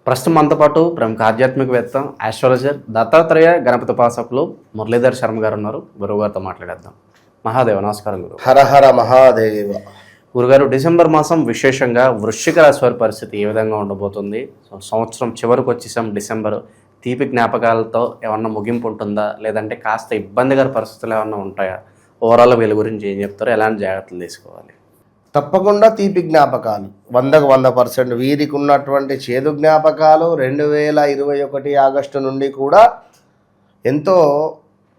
ప్రస్తుతం మనతో పాటు ప్రముఖ ఆధ్యాత్మికవేత్త ఆస్ట్రాలజర్ దత్తాత్రేయ గణపతి ఉపాసకులు మురళీధర్ శర్మ గారు ఉన్నారు. గురువు గారితో మాట్లాడేద్దాం. మహాదేవ నమస్కారం గురువు. హర హర మహాదేవ. గురుగారు, డిసెంబర్ మాసం విశేషంగా వృశ్చిక రాశి వారి పరిస్థితి ఏ విధంగా ఉండబోతుంది? సంవత్సరం చివరికి వచ్చేసాం. డిసెంబర్ తీపి జ్ఞాపకాలతో ఏమన్నా ముగింపు ఉంటుందా, లేదంటే కాస్త ఇబ్బందికర పరిస్థితులు ఏమన్నా ఉంటాయా? ఓవరాల్ వీళ్ళ గురించి ఏం చెప్తారో, ఎలాంటి జాగ్రత్తలు తీసుకోవాలి? తప్పకుండా తీపి జ్ఞాపకాలు 100% వీరికి ఉన్నటువంటి చేదు జ్ఞాపకాలు 2021 ఆగస్టు నుండి కూడా ఎంతో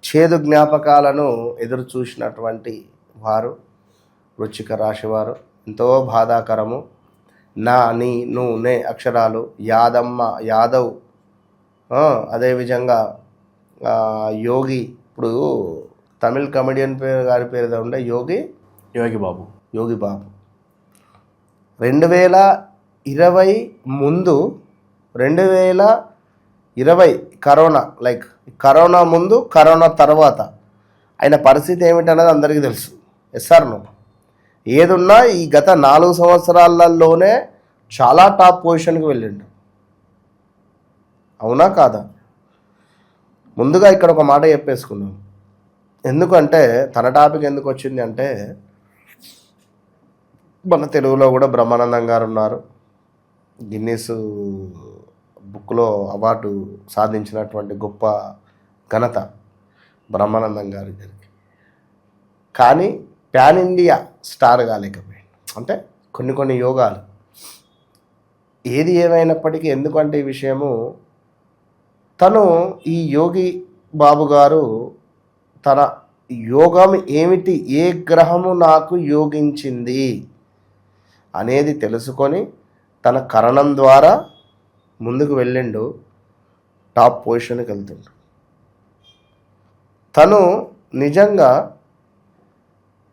చేదు జ్ఞాపకాలను ఎదురు చూసినటువంటి వారు వృశ్చిక రాశి వారు. ఎంతో బాధాకరము. నా, నీ, ను, నే అక్షరాలు, యాదమ్మ, యాదవ్, అదేవిధంగా యోగి. ఇప్పుడు తమిళ్ కమెడియన్ గారి పేరు ఉండే యోగి బాబు 2020 ముందు, 2020 కరోనా ముందు, కరోనా తర్వాత ఆయన పరిస్థితి ఏమిటన్నది అందరికీ తెలుసు. ఎస్ఆర్ను ఏదున్నా ఈ గత 4 సంవత్సరాలలోనే చాలా టాప్ పొజిషన్కి వెళ్ళిండు. అవునా కాదా? ముందుగా ఇక్కడ ఒక మాట చెప్పేసుకున్నాం. ఎందుకంటే తన టాపిక్ ఎందుకు వచ్చింది అంటే, మన తెలుగులో కూడా బ్రహ్మానందం గారు ఉన్నారు. గిన్నీస్ బుక్లో అవార్డు సాధించినటువంటి గొప్ప ఘనత బ్రహ్మానందం గారికి. కానీ ప్యాన్ ఇండియా స్టార్ కాలేకపోయింది. అంటే కొన్ని యోగాలు. ఏది ఏమైనప్పటికీ, ఎందుకంటే ఈ విషయము తను, ఈ యోగి బాబు గారు తన యోగం ఏమిటి, ఏ గ్రహము నాకు యోగించింది అనేది తెలుసుకొని తన కరణం ద్వారా ముందుకు వెళ్ళిండు. టాప్ పొజిషన్కి వెళ్తుండు. తను నిజంగా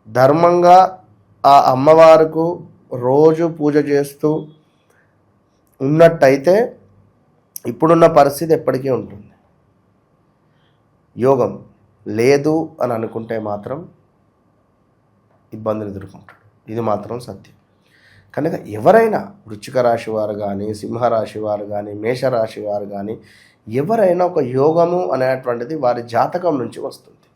ధర్మంగా ఆ అమ్మవారికి రోజు పూజ చేస్తూ ఉన్నట్టయితే ఇప్పుడున్న పరిస్థితి ఎప్పటికీ ఉంటుంది. యోగం లేదు అని అనుకుంటే మాత్రం ఇబ్బందులు ఎదుర్కొంటాడు. ఇది మాత్రం సత్యం. కనుక ఎవరైనా వృశ్చిక రాశి వారు కానీ, సింహరాశి వారు కానీ, మేషరాశి వారు కానీ, ఎవరైనా ఒక యోగము అనేటువంటిది వారి జాతకం నుంచి వస్తుంది.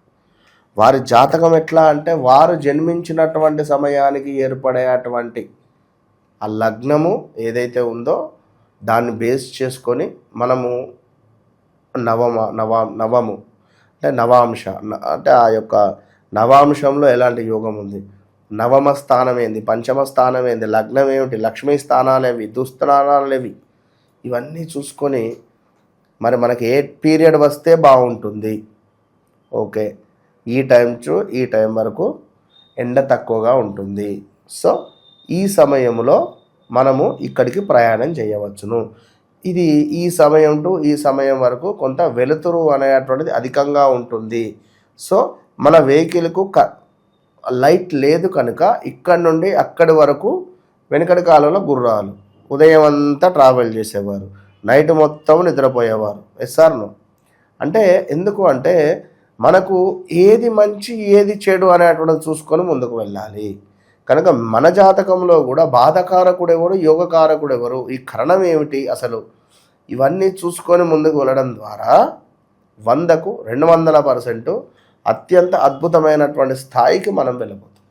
వారి జాతకం ఎట్లా అంటే, వారు జన్మించినటువంటి సమయానికి ఏర్పడేటువంటి ఆ లగ్నము ఏదైతే ఉందో దాన్ని బేస్ చేసుకొని మనము నవము అంటే నవాంశ, అంటే ఆ యొక్క నవాంశంలో ఎలాంటి యోగం ఉంది, నవమ స్థానం ఏంది, పంచమ స్థానం ఏంది, లగ్నం ఏమిటి, లక్ష్మీ స్థానాలేవి, దుస్థానాలేవి, ఇవన్నీ చూసుకొని మరి మనకి ఏ పీరియడ్ వస్తే బాగుంటుంది. ఓకే, ఈ టైం టు ఈ టైం వరకు ఎండ తక్కువగా ఉంటుంది. సో ఈ సమయంలో మనము ఇక్కడికి ప్రయాణం చేయవచ్చును. ఇది ఈ సమయం టు ఈ సమయం వరకు కొంత వెలుతురు అనేటువంటిది అధికంగా ఉంటుంది. సో మన వెహికల్కు లైట్ లేదు కనుక ఇక్కడి నుండి అక్కడి వరకు వెనుకటి కాలంలో గుర్రాలు ఉదయం అంతా ట్రావెల్ చేసేవారు, నైట్ మొత్తం నిద్రపోయేవారు. ఎస్ఆర్ను అంటే ఎందుకు అంటే, మనకు ఏది మంచి ఏది చెడు అనేటువంటిది చూసుకొని ముందుకు వెళ్ళాలి. కనుక మన జాతకంలో కూడా బాధకారకుడు ఎవరు, యోగకారకుడు ఎవరు, ఈ కరణం ఏమిటి అసలు, ఇవన్నీ చూసుకొని ముందుకు వెళ్ళడం ద్వారా 100కు 200% అత్యంత అద్భుతమైనటువంటి స్థాయికి మనం వెళ్ళబోతాం.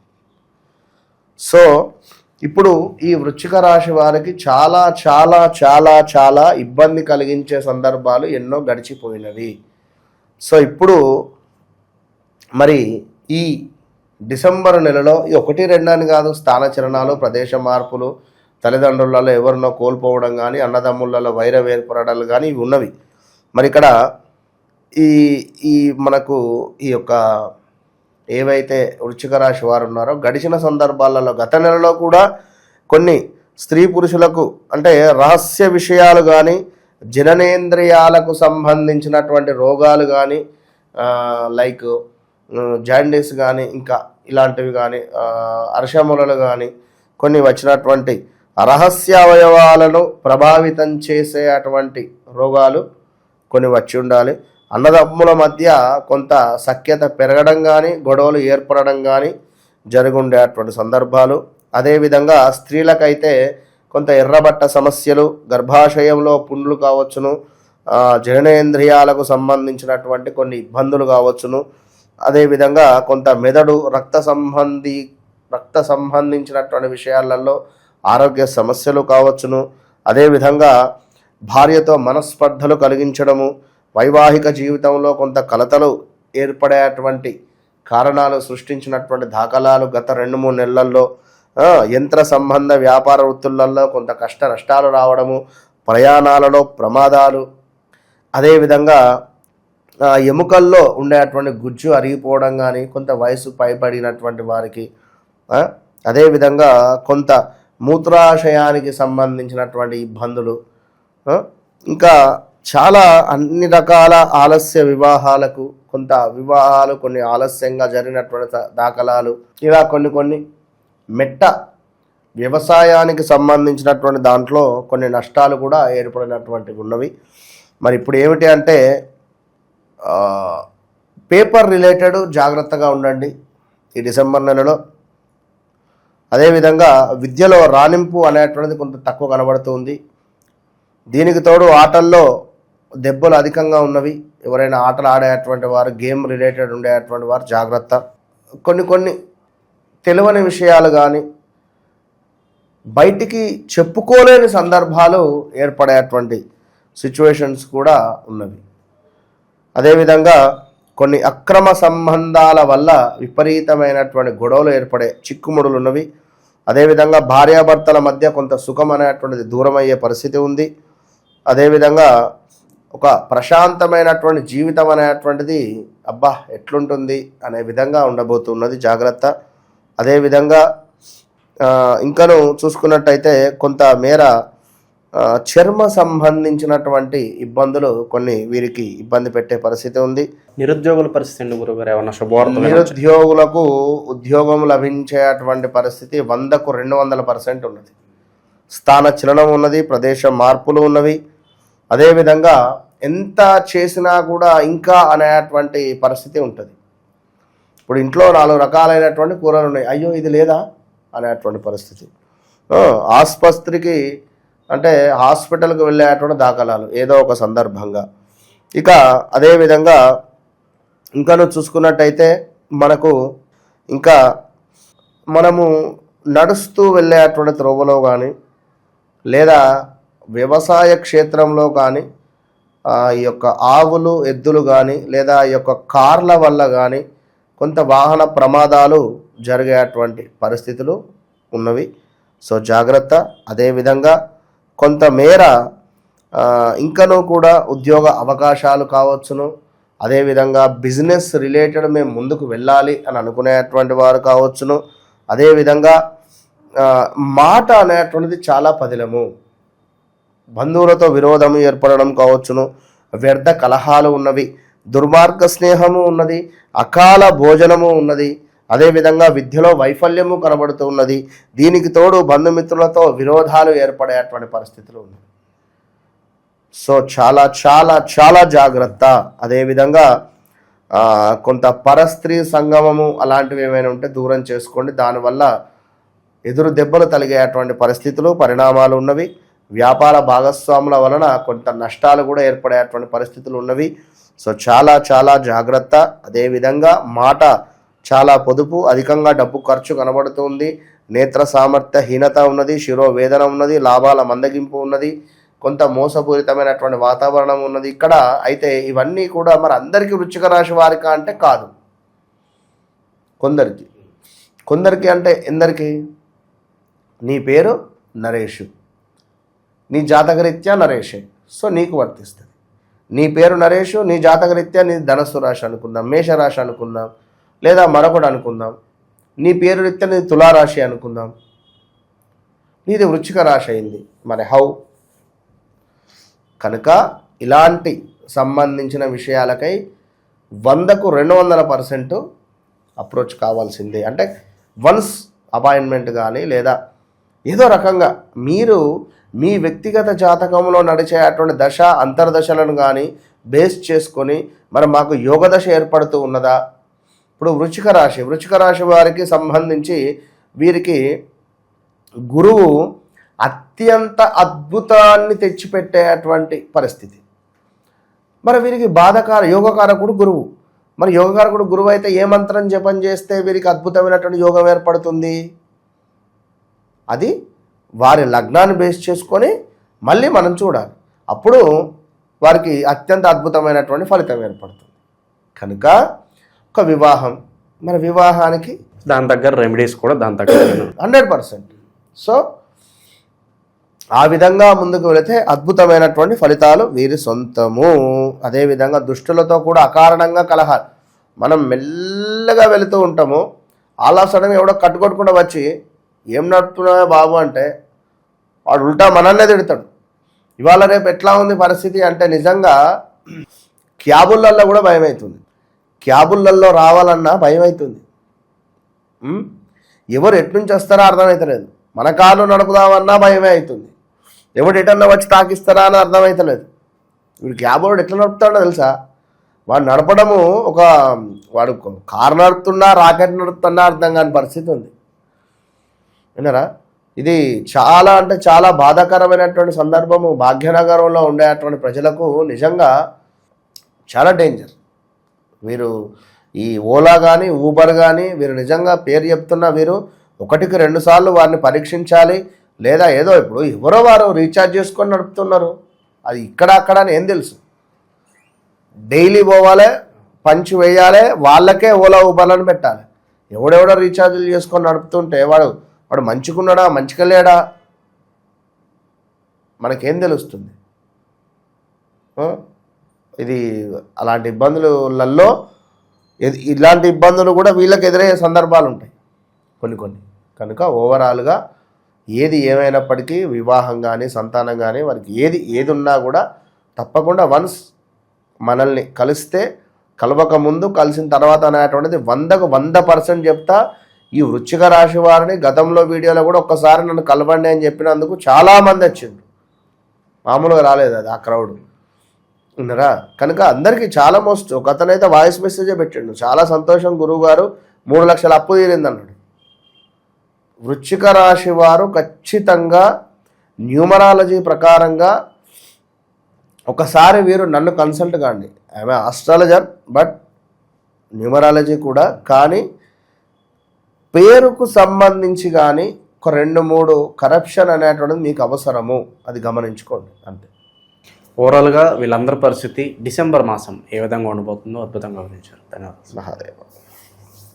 సో ఇప్పుడు ఈ వృశ్చిక రాశి వారికి చాలా చాలా చాలా చాలా ఇబ్బంది కలిగించే సందర్భాలు ఎన్నో గడిచిపోయినవి. సో ఇప్పుడు మరి ఈ డిసెంబర్ నెలలో 1-2 అని కాదు, స్థానచలనాలు, ప్రదేశ మార్పులు, తల్లిదండ్రులలో ఎవరినో కోల్పోవడం కానీ, అన్నదమ్ములలో వైరం ఏర్పడడాలు కానీ ఇవి ఉన్నవి. మరి ఇక్కడ ఈ మనకు ఈ యొక్క ఏవైతే వృశ్చిక రాశి వారు ఉన్నారో గడిచిన సందర్భాలలో, గత నెలలో కూడా కొన్ని స్త్రీ పురుషులకు అంటే రహస్య విషయాలు కానీ, జననేంద్రియాలకు సంబంధించినటువంటి రోగాలు కానీ, లైక్ జాండీస్ కానీ, ఇంకా ఇలాంటివి కానీ, అర్షములలు కానీ, కొన్ని వచ్చినటువంటి రహస్య అవయవాలను ప్రభావితం చేసే అటువంటి రోగాలు కొన్ని వచ్చి ఉండాలి. అన్నదమ్ముల మధ్య కొంత సఖ్యత పెరగడం కానీ, గొడవలు ఏర్పడడం కానీ జరుగుండేటువంటి సందర్భాలు. అదేవిధంగా స్త్రీలకైతే కొంత ఎర్రబట్ట సమస్యలు, గర్భాశయంలో పుండ్లు కావచ్చును, జననేంద్రియాలకు సంబంధించినటువంటి కొన్ని ఇబ్బందులు కావచ్చును, అదేవిధంగా కొంత మెదడు రక్త సంబంధించినటువంటి విషయాలలో ఆరోగ్య సమస్యలు కావచ్చును, అదేవిధంగా భార్యతో మనస్పర్ధలు కలిగించడము, వైవాహిక జీవితంలో కొంత కలతలు ఏర్పడేటువంటి కారణాలు సృష్టించినటువంటి దాఖలాలు గత 2-3 నెలల్లో, యంత్ర సంబంధ వ్యాపార వృత్తులలో కొంత కష్ట నష్టాలు రావడము, ప్రయాణాలలో ప్రమాదాలు, అదేవిధంగా ఎముకల్లో ఉండేటువంటి గుజ్జు అరిగిపోవడం కానీ కొంత వయసు పైబడినటువంటి వారికి, అదేవిధంగా కొంత మూత్రాశయానికి సంబంధించినటువంటి ఇబ్బందులు, ఇంకా చాలా అన్ని రకాల ఆలస్య వివాహాలకు, కొంత వివాహాలు కొన్ని ఆలస్యంగా జరిగినటువంటి దాఖలాలు, ఇలా కొన్ని మెట్ట వ్యవసాయానికి సంబంధించినటువంటి దాంట్లో కొన్ని నష్టాలు కూడా ఏర్పడినటువంటివి ఉన్నవి. మరి ఇప్పుడు ఏమిటి అంటే పేపర్ రిలేటెడ్ జాగ్రత్తగా ఉండండి ఈ డిసెంబర్ నెలలో. అదేవిధంగా విద్యలో రాణింపు అనేటువంటిది కొంత తక్కువ కనబడుతుంది. దీనికి తోడు ఆటల్లో దెబ్బలు అధికంగా ఉన్నవి. ఎవరైనా ఆటలు ఆడేటువంటి వారు, గేమ్ రిలేటెడ్ ఉండేటువంటి వారు జాగ్రత్త. కొన్ని తెలియని విషయాలు కానీ బయటికి చెప్పుకోలేని సందర్భాలు ఏర్పడేటువంటి సిచ్యువేషన్స్ కూడా ఉన్నవి. అదేవిధంగా కొన్ని అక్రమ సంబంధాల వల్ల విపరీతమైనటువంటి గొడవలు ఏర్పడే చిక్కుముడులు ఉన్నవి. అదేవిధంగా భార్యాభర్తల మధ్య కొంత సుఖం అనేటువంటిది దూరమయ్యే పరిస్థితి ఉంది. అదేవిధంగా ఒక ప్రశాంతమైనటువంటి జీవితం అనేటువంటిది అబ్బా ఎట్లుంటుంది అనే విధంగా ఉండబోతున్నది, జాగ్రత్త. అదేవిధంగా ఇంకను చూసుకున్నట్టయితే కొంత మేర చర్మ సంబంధించినటువంటి ఇబ్బందులు కొన్ని వీరికి ఇబ్బంది పెట్టే పరిస్థితి ఉంది. నిరుద్యోగుల పరిస్థితి గురుగారు ఏమన్నా శుభవార్త? నిరుద్యోగులకు ఉద్యోగం లభించేటువంటి పరిస్థితి 100కు 200% ఉన్నది. స్థాన చలనం ఉన్నది, ప్రదేశ మార్పులు ఉన్నవి. అదేవిధంగా ఎంత చేసినా కూడా ఇంకా అనేటువంటి పరిస్థితి ఉంటుంది. ఇప్పుడు ఇంట్లో 4 రకాలైనటువంటి కూరలు ఉన్నాయి, అయ్యో ఇది లేదా అనేటువంటి పరిస్థితి. ఆసుపత్రికి అంటే హాస్పిటల్కి వెళ్ళేటువంటి దాఖలాలు ఏదో ఒక సందర్భంగా. ఇక అదేవిధంగా ఇంకాను చూసుకున్నట్టయితే మనము నడుస్తూ వెళ్ళేటువంటి త్రోవలో కానీ లేదా వ్యవసాయ క్షేత్రంలో కానీ ఈ యొక్క ఆవులు ఎద్దులు కానీ లేదా ఈ యొక్క కార్ల వల్ల కానీ కొంత వాహన ప్రమాదాలు జరిగేటువంటి పరిస్థితులు ఉన్నవి. సో జాగ్రత్త. అదేవిధంగా కొంతమేర ఇంకనూ కూడా ఉద్యోగ అవకాశాలు కావచ్చును, అదేవిధంగా బిజినెస్ రిలేటెడ్ మేము ముందుకు వెళ్ళాలి అని అనుకునేటువంటి వారు కావచ్చును. అదేవిధంగా మాట అనేటువంటిది చాలా పదిలము. బంధువులతో విరోధం ఏర్పడడం కావచ్చును, వ్యర్థ కలహాలు ఉన్నవి, దుర్మార్గ స్నేహము ఉన్నది, అకాల భోజనము ఉన్నది, అదేవిధంగా విద్యలో వైఫల్యము కనబడుతూ ఉన్నది. దీనికి తోడు బంధుమిత్రులతో విరోధాలు ఏర్పడేటువంటి పరిస్థితులు ఉన్నాయి. సో చాలా చాలా చాలా జాగ్రత్త. అదేవిధంగా కొంత పరస్త్రీ సంగమము అలాంటివి ఏమైనా ఉంటే దూరం చేసుకోండి. దానివల్ల ఎదురు దెబ్బలు తలిగేటువంటి పరిస్థితులు పరిణామాలు ఉన్నవి. వ్యాపార భాగస్వాముల వలన కొంత నష్టాలు కూడా ఏర్పడేటువంటి పరిస్థితులు ఉన్నవి. సో చాలా చాలా జాగ్రత్త. అదేవిధంగా మాట చాలా పొదుపు, అధికంగా డబ్బు ఖర్చు కనబడుతుంది. నేత్ర సామర్థ్య హీనత ఉన్నది, శిరోవేదన ఉన్నది, లాభాల మందగింపు ఉన్నది, కొంత మోసపూరితమైనటువంటి వాతావరణం ఉన్నది ఇక్కడ. అయితే ఇవన్నీ కూడా మరి అందరికీ వృశ్చిక రాశి వారికా అంటే కాదు, కొందరికి అంటే ఎందరికి? నీ పేరు నరేష్, నీ జాతకరీత్యా నరేషే, సో నీకు వర్తిస్తుంది. నీ పేరు నరేష్, నీ జాతకరీత్యా నీ ధనస్సు రాశి అనుకుందాం, మేషరాశి అనుకుందాం, లేదా మరొకటి అనుకుందాం. నీ పేరు రీత్యా నీ తులారాశి అనుకుందాం, నీది వృశ్చిక రాశి అయింది. మరి హౌ? కనుక ఇలాంటి సంబంధించిన విషయాలకై 100కు 200% అప్రోచ్ కావాల్సిందే. అంటే వన్స్ అపాయింట్మెంట్ కానీ లేదా ఏదో రకంగా మీరు మీ వ్యక్తిగత జాతకంలో నడిచేటువంటి దశ అంతర్దశలను కానీ బేస్ చేసుకొని మరి మాకు యోగ దశ ఏర్పడుతూ ఉన్నదా? ఇప్పుడు వృశ్చిక రాశి వారికి సంబంధించి వీరికి గురువు అత్యంత అద్భుతాన్ని తెచ్చిపెట్టేటువంటి పరిస్థితి. మరి వీరికి బాధకార యోగకారకుడు గురువు. మరి యోగకారకుడు గురువు అయితే ఏ మంత్రం జపం చేస్తే వీరికి అద్భుతమైనటువంటి యోగం ఏర్పడుతుంది? అది వారి లగ్నాన్ని బేస్ చేసుకొని మళ్ళీ మనం చూడాలి. అప్పుడు వారికి అత్యంత అద్భుతమైనటువంటి ఫలితం ఏర్పడుతుంది. కనుక ఒక వివాహం, మరి వివాహానికి దాని దగ్గర రెమెడీస్ కూడా దాని దగ్గర 100%. సో ఆ విధంగా ముందుకు వెళితే అద్భుతమైనటువంటి ఫలితాలు వీరి సొంతము. అదేవిధంగా దుష్టులతో కూడా అకారణంగా కలహాలు. మనం మెల్లగా వెళుతూ ఉంటాము, ఆల్ ఆఫ్ సడన్ ఎవడో కట్టుకొట్టుకుండా వచ్చి ఏం నడుపుతున్నావా బాబు అంటే వాడు ఉల్టా మనల్నే తిడతాడు. ఇవాళ రేపు ఎట్లా ఉంది పరిస్థితి అంటే నిజంగా క్యాబులల్లో కూడా భయం అవుతుంది. క్యాబులల్లో రావాలన్నా భయం అవుతుంది. ఎవరు ఎట్నుంచి వస్తారో అర్థమవుతలేదు. మన కాళ్ళు నడుపుదామన్నా భయమే అవుతుంది. ఎవడు ఎటన్నా వచ్చి తాకిస్తారా అని అర్థమవుతలేదు. వీడు క్యాబ్ వాడు ఎట్లా నడుపుతాడో తెలుసా? వాడు నడపడము వాడు కారు నడుపుతున్నా రాకెట్ నడుపుతున్నా అర్థం కాని పరిస్థితి ఉంది. విన్నారా? ఇది చాలా అంటే చాలా బాధాకరమైనటువంటి సందర్భము. భాగ్యనగరంలో ఉండేటువంటి ప్రజలకు నిజంగా చాలా డేంజర్. వీరు ఈ ఓలా కానీ ఊబర్ కానీ వీరు నిజంగా పేరు చెప్తున్నా వీరు 1-2 సార్లు వారిని పరీక్షించాలి. లేదా ఏదో ఇప్పుడు ఎవరో వారు రీఛార్జ్ చేసుకొని నడుపుతున్నారు, అది ఇక్కడ అక్కడ అని ఏం తెలుసు? డైలీ పోవాలి, పంచి వేయాలి, వాళ్ళకే ఓలా ఊబర్లను పెట్టాలి. ఎవడెవడో రీఛార్జీలు చేసుకొని నడుపుతుంటే వాడు మంచిగున్నాడా మంచిగా లేడా మనకేం తెలుస్తుంది? ఇది అలాంటి ఇబ్బందులలో ఇలాంటి ఇబ్బందులు కూడా వీళ్ళకి ఎదురయ్యే సందర్భాలు ఉంటాయి కొన్ని. కనుక ఓవరాల్గా ఏది ఏమైనప్పటికీ వివాహం కానీ సంతానం కానీ వారికి ఏది ఉన్నా కూడా తప్పకుండా వన్స్ మనల్ని కలిస్తే కలవక ముందు కలిసిన తర్వాత అనేటువంటిది 100% చెప్తా. ఈ వృశ్చిక రాశి వారిని గతంలో వీడియోలో కూడా ఒక్కసారి నన్ను కలవండి అని చెప్పినందుకు చాలామంది వచ్చిండ్రు. మామూలుగా రాలేదు అది ఆ క్రౌడ్ ఉన్నారా? కనుక అందరికీ చాలా మోస్ట్. ఒక అతనైతే వాయిస్ మెసేజే పెట్టిండు, చాలా సంతోషం గురువు గారు 3 లక్షల అప్పు తీరింది అన్నాడు. వృశ్చిక రాశి వారు ఖచ్చితంగా న్యూమరాలజీ ప్రకారంగా ఒకసారి వీరు నన్ను కన్సల్ట్ కాండి. ఆమె ఆస్ట్రాలజర్ బట్ న్యూమరాలజీ కూడా. కానీ పేరుకు సంబంధించి కానీ ఒక 2-3 కరప్షన్ అనేటువంటిది మీకు అవసరము, అది గమనించుకోండి అంతే. ఓవరాల్గా వీళ్ళందరి పరిస్థితి డిసెంబర్ మాసం ఏ విధంగా ఉండబోతుందో అద్భుతంగా వివరించారు. ధన్యవాదాలు. మహాదేవ.